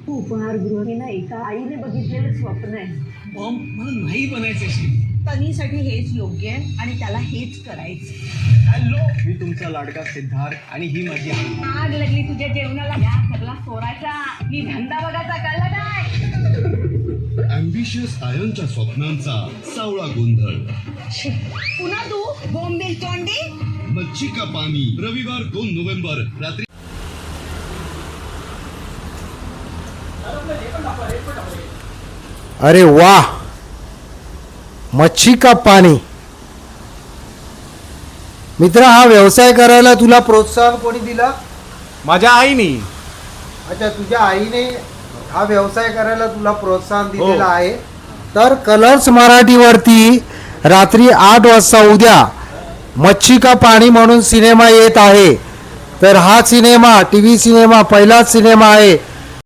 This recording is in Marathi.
उपहारगृह हे ना एका आईने बघितलेलं स्वप्न आहे. मला नाही बनायचं. तनीसाठी हेच योग्य आहे आणि त्याला हेच करायचं. हॅलो, मी तुमचा लाडका सिद्धार्थ आणि ही माझी आई. आग लागली तुझ्या जेवणाला. या सगळा सोरायचा मी धंदा बघायचा. कळलं काय? अँबिशियस आयनच्या स्वप्नांचा सावळा गोंधळ. पुन्हा तू बोंबील तोंडी. मच्छी का पाणी, रविवार 2 नोव्हेंबर रात्री. अरे वाह, मच्छी का पाणी. मित्र, हा व्यवसाय करायला तुला प्रोत्साहन कोणी दिला? माझ्या आईनी. अच्छा, तुझ्या आईने हा व्यवसाय करायला तुला प्रोत्साहन दिलेलं आहे. तर कलर्स मराठीवरती रात्री 8 वाजता उद्या मच्छी का पाणी म्हणून सिनेमा येत आहे. तर हा सिनेमा, TV सिनेमा पहिलाच सिनेमा आहे